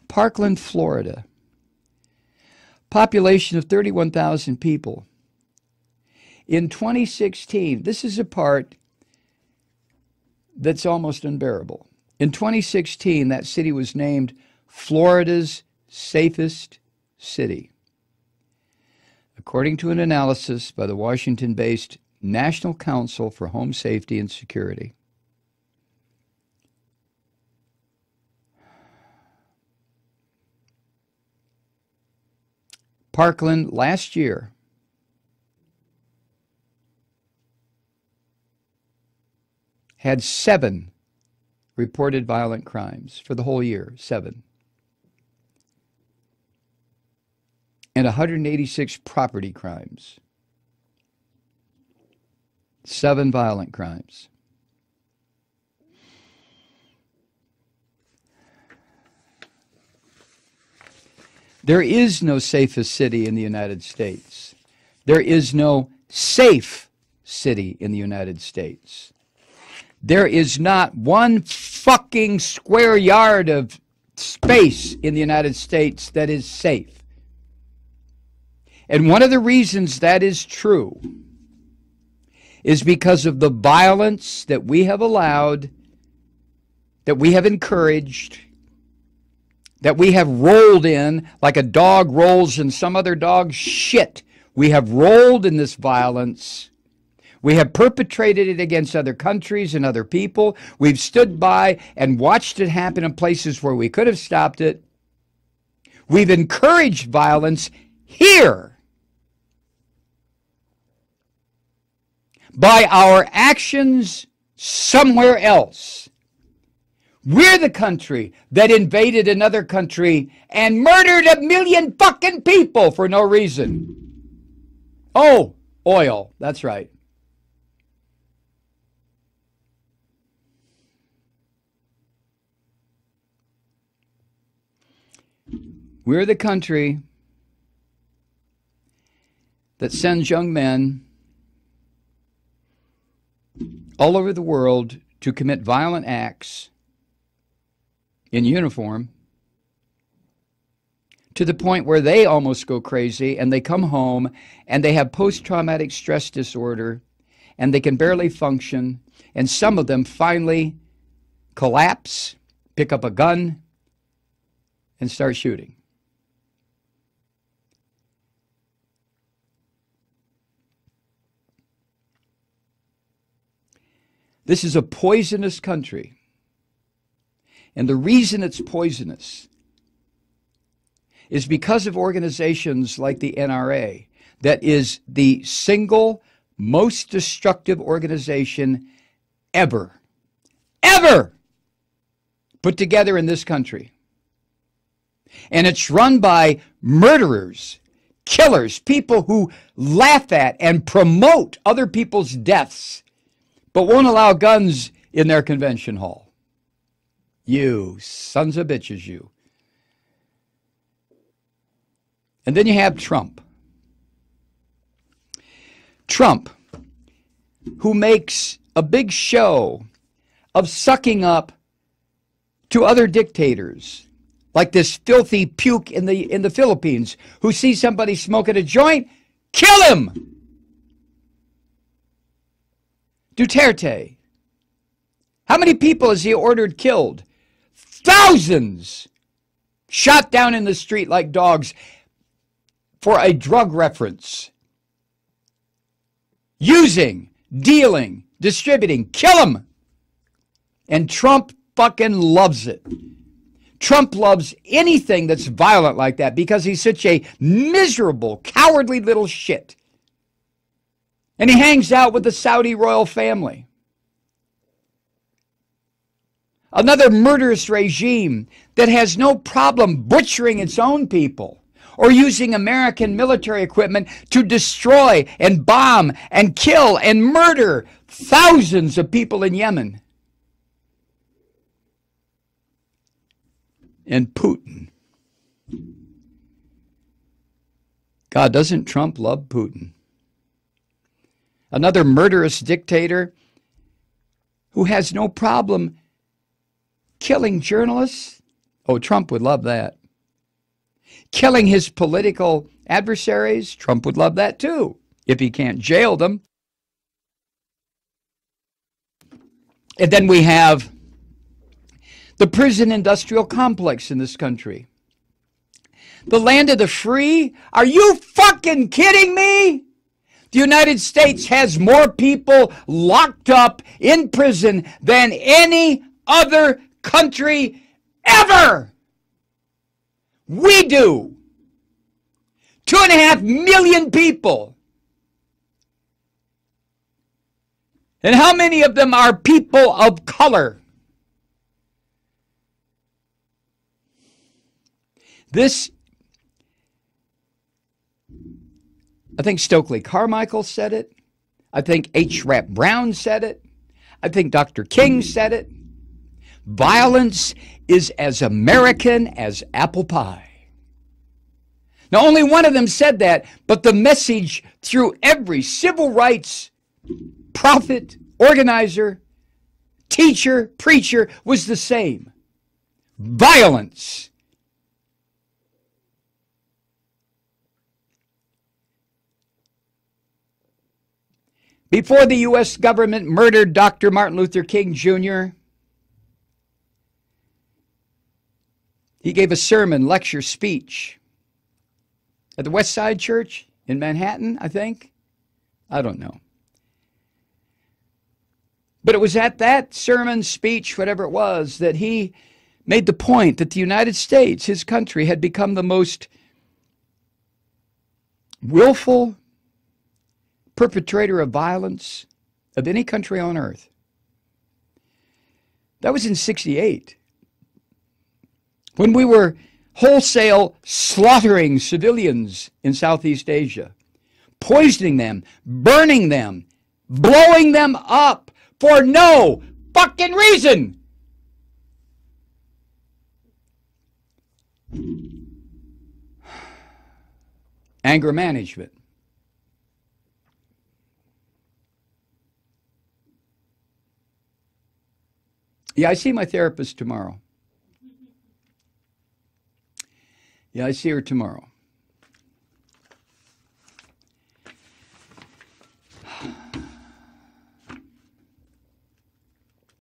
Parkland, Florida. Population of 31,000 people. In 2016, this is a part that's almost unbearable. In 2016, that city was named Florida's safest city, according to an analysis by the Washington-based National Council for Home Safety and Security. Parkland last year had 7 reported violent crimes for the whole year, 7. And 186 property crimes. 7 violent crimes. There is no safest city in the United States. There is no safe city in the United States. There is not one fucking square yard of space in the United States that is safe. And one of the reasons that is true is because of the violence that we have allowed, that we have encouraged, that we have rolled in like a dog rolls in some other dog's shit. We have rolled in this violence. We have perpetrated it against other countries and other people. We've stood by and watched it happen in places where we could have stopped it. We've encouraged violence here by our actions somewhere else. We're the country that invaded another country and murdered 1 million fucking people for no reason. Oh, oil. That's right. We're the country that sends young men all over the world to commit violent acts in uniform to the point where they almost go crazy and they come home and they have post-traumatic stress disorder and they can barely function, and some of them finally collapse, pick up a gun, and start shooting. This is a poisonous country. And the reason it's poisonous is because of organizations like the NRA, that is the single most destructive organization ever put together in this country. And it's run by murderers, killers, people who laugh at and promote other people's deaths, but won't allow guns in their convention hall. You sons of bitches, you. And then you have Trump. Trump, who makes a big show of sucking up to other dictators, like this filthy puke in the Philippines, who sees somebody smoking a joint, kill him! Duterte. How many people has he ordered killed? Thousands! Shot down in the street like dogs for a drug reference. Using, dealing, distributing. Kill him! And Trump fucking loves it. Trump loves anything that's violent like that because he's such a miserable, cowardly little shit. And he hangs out with the Saudi royal family. Another murderous regime that has no problem butchering its own people or using American military equipment to destroy and bomb and kill and murder thousands of people in Yemen. And Putin. God, doesn't Trump love Putin? Another murderous dictator who has no problem killing journalists. Oh, Trump would love that. killing his political adversaries. Trump would love that too, if he can't jail them. And then we have the prison industrial complex in this country. The land of the free? Are you fucking kidding me? The United States has more people locked up in prison than any other country ever. We do. 2.5 million people. And how many of them are people of color? This, I think Stokely Carmichael said it. I think H. Rap Brown said it. I think Dr. King said it. Violence is as American as apple pie. Now, only one of them said that, but the message through every civil rights prophet, organizer, teacher, preacher was the same. Violence. Before the U.S. government murdered Dr. Martin Luther King Jr., he gave a sermon, lecture, speech at the West Side Church in Manhattan, I think. I don't know. But it was at that sermon, speech, whatever it was, that he made the point that the United States, his country, had become the most willful perpetrator of violence of any country on earth. That was in '68, when we were wholesale slaughtering civilians in Southeast Asia, poisoning them, burning them, blowing them up for no fucking reason. Anger management. Yeah, I see my therapist tomorrow. Yeah, I see her tomorrow.